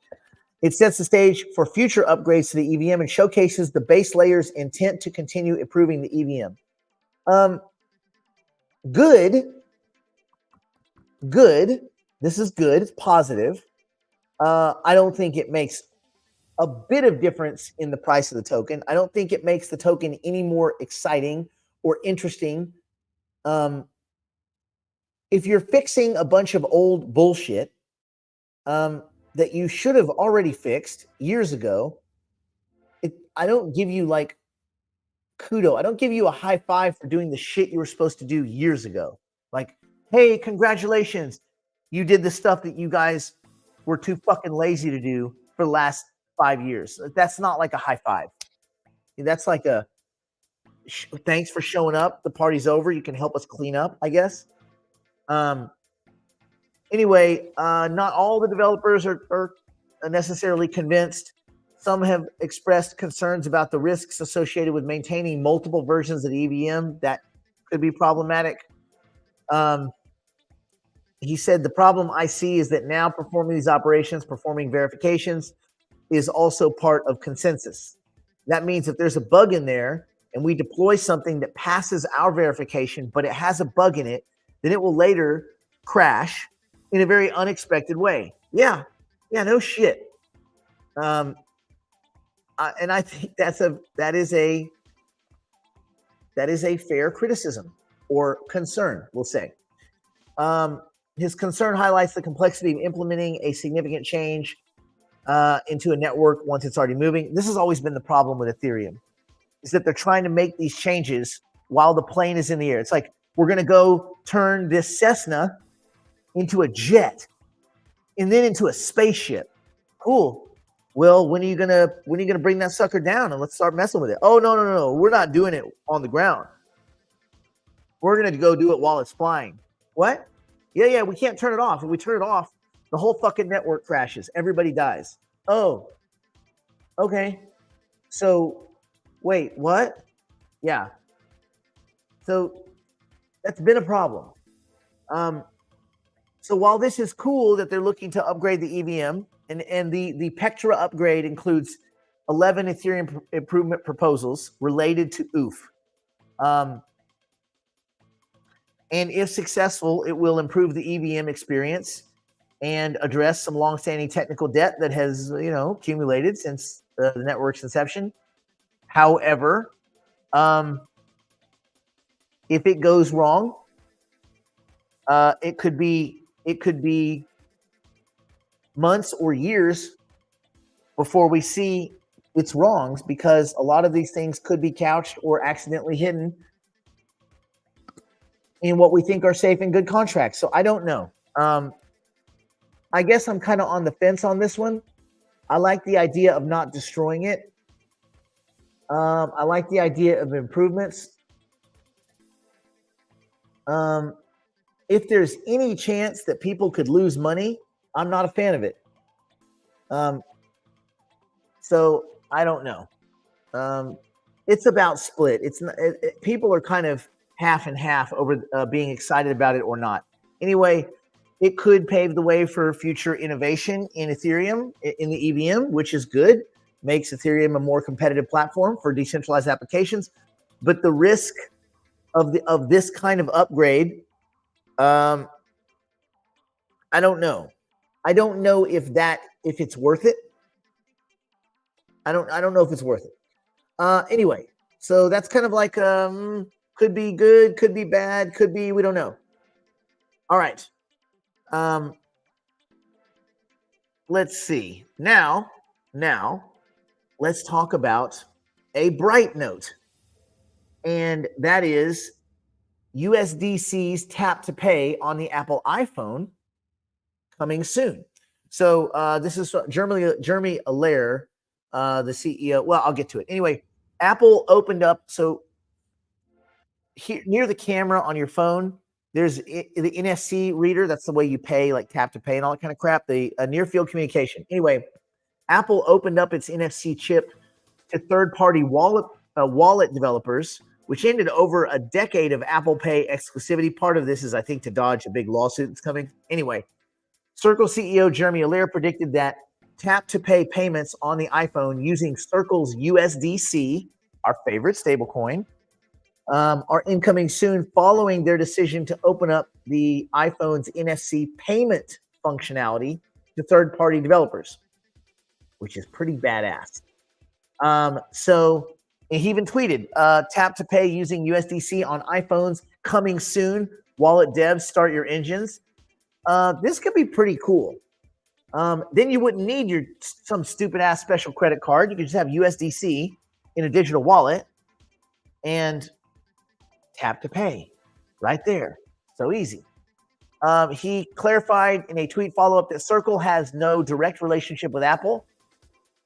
It sets the stage for future upgrades to the EVM and showcases the base layer's intent to continue improving the EVM. Good. This is good. It's positive. I don't think it makes a bit of difference in the price of the token. I don't think it makes the token any more exciting or interesting. If you're fixing a bunch of old bullshit that you should have already fixed years ago, I don't give you like kudo. I don't give you a high five for doing the shit you were supposed to do years ago. Like, hey, congratulations. You did the stuff that you guys were too fucking lazy to do for the last 5 years. That's not like a high five. That's like a thanks for showing up. The party's over. You can help us clean up, I guess. Anyway, not all the developers are necessarily convinced. Some have expressed concerns about the risks associated with maintaining multiple versions of the EVM. That could be problematic. He said, the problem I see is that now performing these operations, performing verifications, is also part of consensus. That means if there's a bug in there and we deploy something that passes our verification, but it has a bug in it, then it will later crash in a very unexpected way. Yeah, no shit. And I think that is a fair criticism or concern, we'll say. His concern highlights the complexity of implementing a significant change into a network once it's already moving. This has always been the problem with Ethereum, is that they're trying to make these changes while the plane is in the air. It's like, we're going to go turn this Cessna into a jet and then into a spaceship. Cool. Well, when are you gonna bring that sucker down and let's start messing with it? Oh, no. We're not doing it on the ground. We're going to go do it while it's flying. What? Yeah, we can't turn it off. If we turn it off, the whole fucking network crashes. Everybody dies. Oh, okay. So, wait, what? Yeah. So, that's been a problem. So while this is cool that they're looking to upgrade the EVM, and the Pectra upgrade includes 11 Ethereum improvement proposals related to OOF. And if successful, it will improve the EVM experience and address some longstanding technical debt that has, accumulated since the network's inception. However, if it goes wrong, it could be months or years before we see its wrongs, because a lot of these things could be couched or accidentally hidden in what we think are safe and good contracts. So I don't know. I guess I'm kind of on the fence on this one. I like the idea of not destroying it. I like the idea of improvements. If there's any chance that people could lose money, I'm not a fan of it. So I don't know. It's about split. It's not, people are kind of half and half over being excited about it or not. Anyway, it could pave the way for future innovation in Ethereum, in the EVM, which is good. Makes Ethereum a more competitive platform for decentralized applications. But the risk of this kind of upgrade, I don't know. I don't know if it's worth it. I don't know if it's worth it. Anyway, so that's kind of like could be good, could be bad, could be, we don't know. All right. Let's see. Now, let's talk about a bright note, and that is USDC's tap to pay on the Apple iPhone coming soon. So this is Jeremy Allaire, the CEO. Well, I'll get to it. Anyway, Apple opened up. So here near the camera on your phone, there's the NFC reader. That's the way you pay, like tap to pay and all that kind of crap. The near field communication. Anyway, Apple opened up its NFC chip to third-party wallet developers, which ended over a decade of Apple Pay exclusivity. Part of this is, I think, to dodge a big lawsuit that's coming. Anyway, Circle CEO Jeremy Allaire predicted that tap-to-pay payments on the iPhone using Circle's USDC, our favorite stablecoin, are incoming soon following their decision to open up the iPhone's NFC payment functionality to third-party developers, which is pretty badass. So he even tweeted, tap-to-pay using USDC on iPhones coming soon. Wallet devs, start your engines. This could be pretty cool. Then you wouldn't need some stupid ass special credit card. You could just have USDC in a digital wallet and tap to pay right there. So easy. He clarified in a tweet follow-up that Circle has no direct relationship with Apple,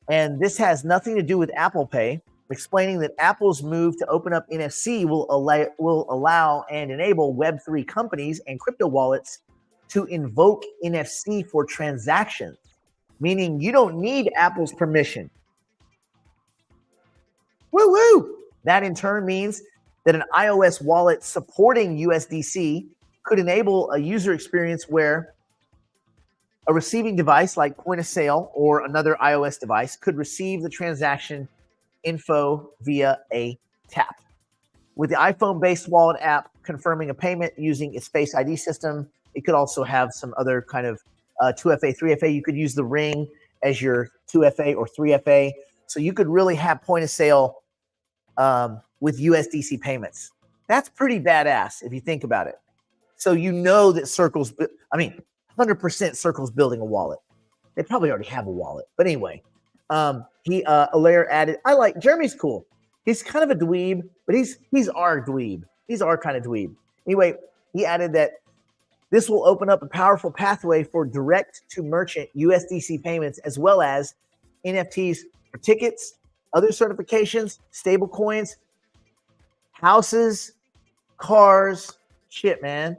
and this has nothing to do with Apple Pay, explaining that Apple's move to open up NFC will allow and enable Web3 companies and crypto wallets to invoke NFC for transactions, meaning you don't need Apple's permission. Woo woo! That in turn means that an iOS wallet supporting USDC could enable a user experience where a receiving device like point of sale or another iOS device could receive the transaction info via a tap. With the iPhone-based wallet app confirming a payment using its Face ID system, it could also have some other kind of 2FA, 3FA. You could use the Ring as your 2FA or 3FA. So you could really have point of sale with USDC payments. That's pretty badass if you think about it. So you know that Circle's, 100% Circle's building a wallet. They probably already have a wallet. But anyway, Allaire added, Jeremy's cool. He's kind of a dweeb, but he's our dweeb. He's our kind of dweeb. Anyway, he added that this will open up a powerful pathway for direct-to-merchant USDC payments, as well as NFTs for tickets, other certifications, stable coins, houses, cars. Shit, man.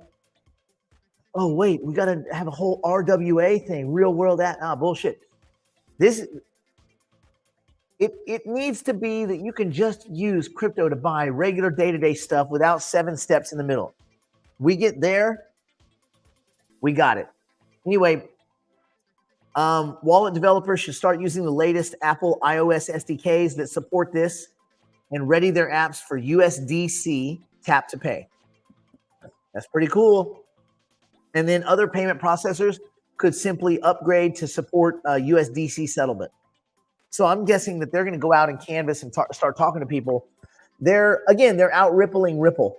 Oh, wait, we got to have a whole RWA thing, real-world bullshit. It needs to be that you can just use crypto to buy regular day-to-day stuff without 7 steps in the middle. We get there, we got it. Anyway, wallet developers should start using the latest Apple iOS SDKs that support this and ready their apps for USDC tap to pay. That's pretty cool. And then other payment processors could simply upgrade to support USDC settlement. So I'm guessing that they're going to go out and canvas and start talking to people. They're out rippling Ripple.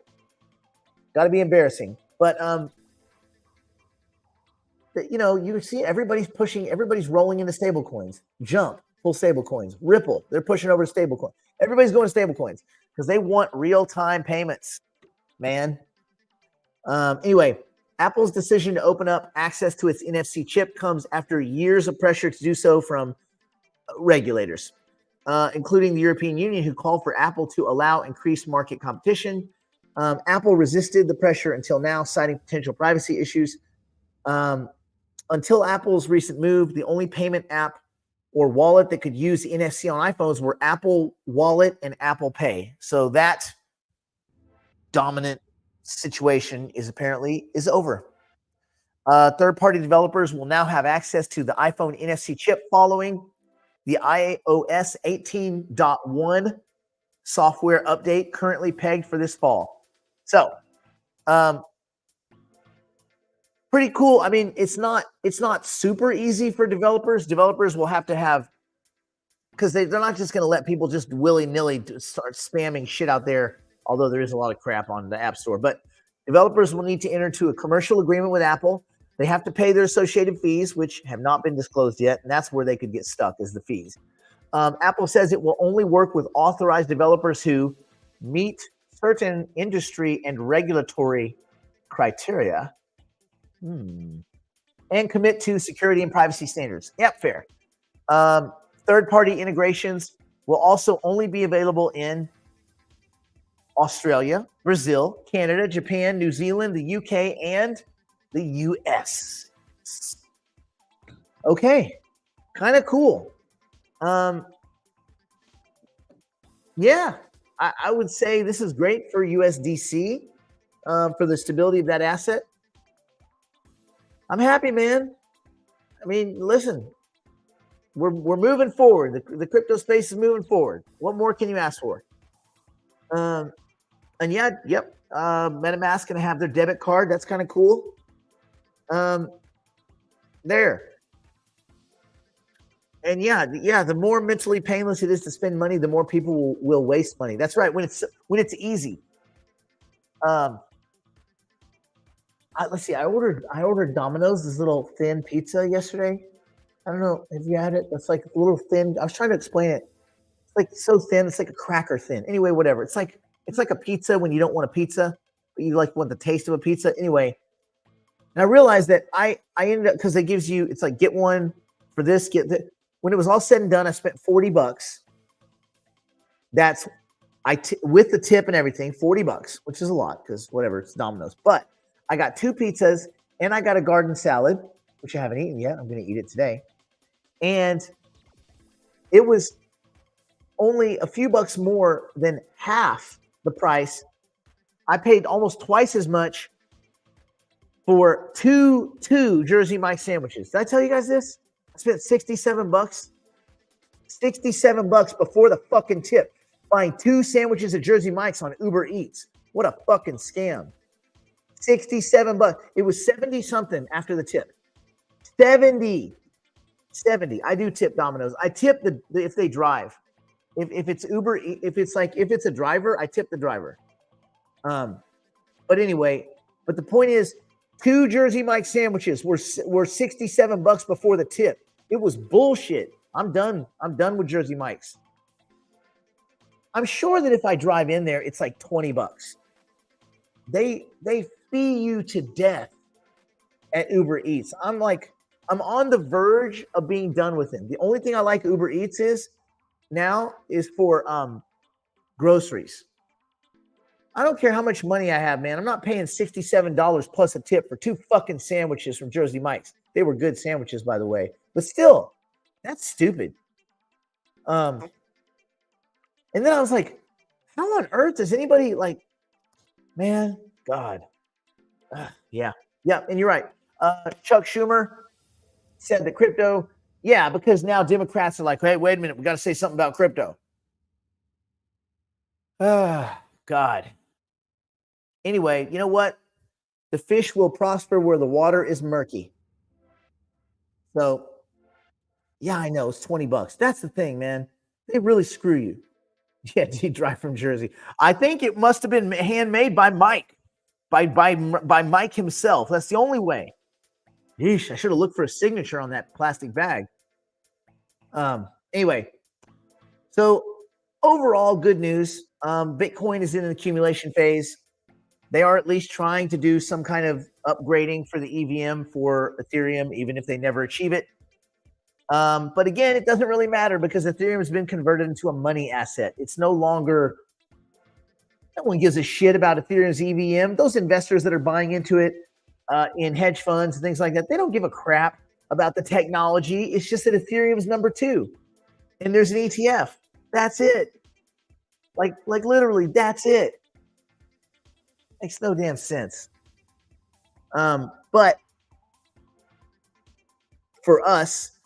Got to be embarrassing. But you see everybody's rolling into stable coins. Jump, full stable coins. Ripple, they're pushing over to stable coins. Everybody's going to stable coins because they want real-time payments, man. Anyway, Apple's decision to open up access to its NFC chip comes after years of pressure to do so from regulators, including the European Union, who called for Apple to allow increased market competition. Apple resisted the pressure until now, citing potential privacy issues. Until Apple's recent move, the only payment app or wallet that could use NFC on iPhones were Apple Wallet and Apple Pay. So that dominant situation is over. Third-party developers will now have access to the iPhone NFC chip following the iOS 18.1 software update currently pegged for this fall. So, pretty cool. I mean, it's not super easy for developers. Developers will have to because they're not just going to let people just willy-nilly start spamming shit out there, although there is a lot of crap on the App Store. But Developers will need to enter into a commercial agreement with Apple. They have to pay their associated fees, which have not been disclosed yet, and that's where they could get stuck, is the fees. Apple says it will only work with authorized developers who meet certain industry and regulatory criteria and commit to security and privacy standards. Yep, fair. Third-party integrations will also only be available in Australia, Brazil, Canada, Japan, New Zealand, the UK, and the US. Okay, kind of cool. Yeah, I would say this is great for USDC, for the stability of that asset. I'm happy, man. I mean, listen, we're moving forward. The crypto space is moving forward. What more can you ask for? And yeah, yep. MetaMask gonna have their debit card. That's kind of cool. There. And yeah, the more mentally painless it is to spend money, the more people will waste money. That's right. When it's easy. Let's see. I ordered Domino's, this little thin pizza yesterday. I don't know. Have you had it? That's like a little thin. I was trying to explain it. It's like so thin. It's like a cracker thin. Anyway, whatever. It's like a pizza when you don't want a pizza, but you like want the taste of a pizza. Anyway, and I realized that I ended up, because it gives you, it's like get one for this, get that. When it was all said and done, I spent $40. That's with the tip and everything, $40, which is a lot because whatever, it's Domino's. But I got 2 pizzas and I got a garden salad, which I haven't eaten yet. I'm going to eat it today. And it was only a few bucks more than half the price. I paid almost twice as much for two Jersey Mike sandwiches. Did I tell you guys this? I spent $67. $67 before the fucking tip. Buying 2 sandwiches at Jersey Mike's on Uber Eats. What a fucking scam. $67. It was 70 something after the tip. 70. I do tip Domino's. I tip if they drive. If it's Uber, if it's a driver, I tip the driver. But anyway, but the point is, 2 Jersey Mike sandwiches were $67 before the tip. It was bullshit. I'm done with Jersey Mike's. I'm sure that if I drive in there, it's like $20. They fee you to death at Uber Eats. I'm on the verge of being done with them. The only thing I like Uber Eats is for groceries. I don't care how much money I have, man. I'm not paying $67 plus a tip for 2 fucking sandwiches from Jersey Mike's. They were good sandwiches, by the way. But still, that's stupid. And then I was like, how on earth does anybody man, God. Yeah, and you're right. Chuck Schumer said that crypto, because now Democrats are like, hey, wait a minute, we got to say something about crypto. God. Anyway, you know what? The fish will prosper where the water is murky. So, yeah, I know it's $20. That's the thing, man. They really screw you. Yeah, he drive from Jersey. I think it must have been handmade by Mike, by Mike himself. That's the only way. Yeesh, I should have looked for a signature on that plastic bag. Anyway, so overall, good news. Bitcoin is in an accumulation phase. They are at least trying to do some kind of upgrading for the EVM for Ethereum, even if they never achieve it. But again, it doesn't really matter because Ethereum has been converted into a money asset. It's no longer, no one gives a shit about Ethereum's EVM. Those investors that are buying into it in hedge funds and things like that, they don't give a crap about the technology. It's just that Ethereum is number 2 and there's an ETF. That's it. Like literally, that's it. Makes no damn sense. But for us,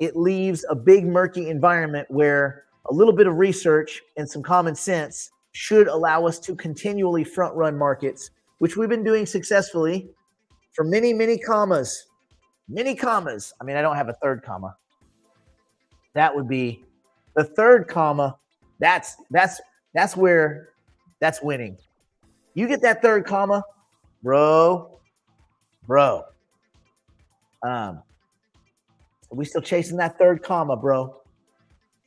it leaves a big murky environment where a little bit of research and some common sense should allow us to continually front run markets, which we've been doing successfully for many, many commas. Many commas. I mean, I don't have a third comma. That would be the third comma. That's where that's winning. You get that third comma, bro. Are we still chasing that third comma, bro?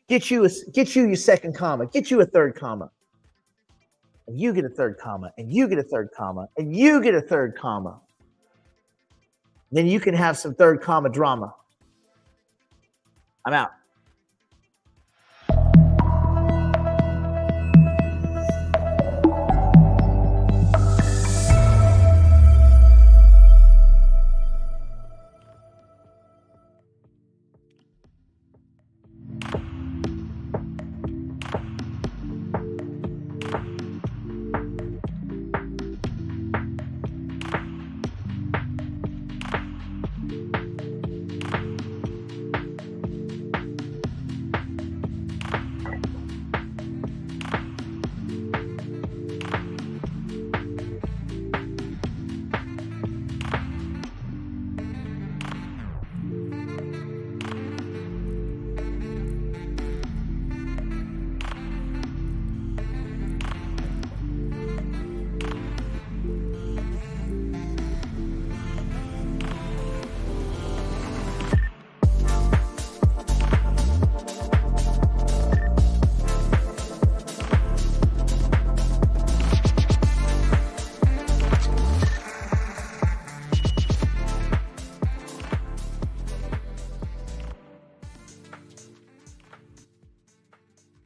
Get you your second comma. Get you a third comma. And you get a third comma. And you get a third comma. And you get a third comma. Then you can have some third comma drama. I'm out.